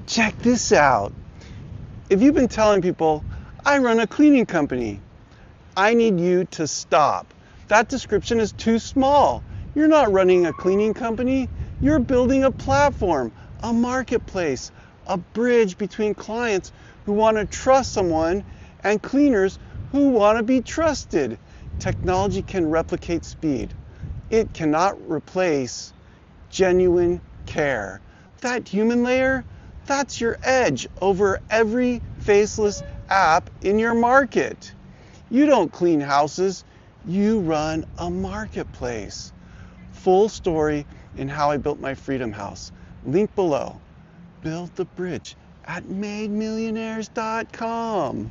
Check this out. If you've been telling people, I run a cleaning company, I need you to stop. That description is too small. You're not running a cleaning company. You're building a platform, a marketplace, a bridge between clients who want to trust someone and cleaners who want to be trusted. Technology can replicate speed. It cannot replace genuine care. That human layer, that's your edge over every faceless app in your market. You don't clean houses, you run a marketplace. Full story in how I built my Freedom House. Link below. Build the bridge at mademillionaires.com.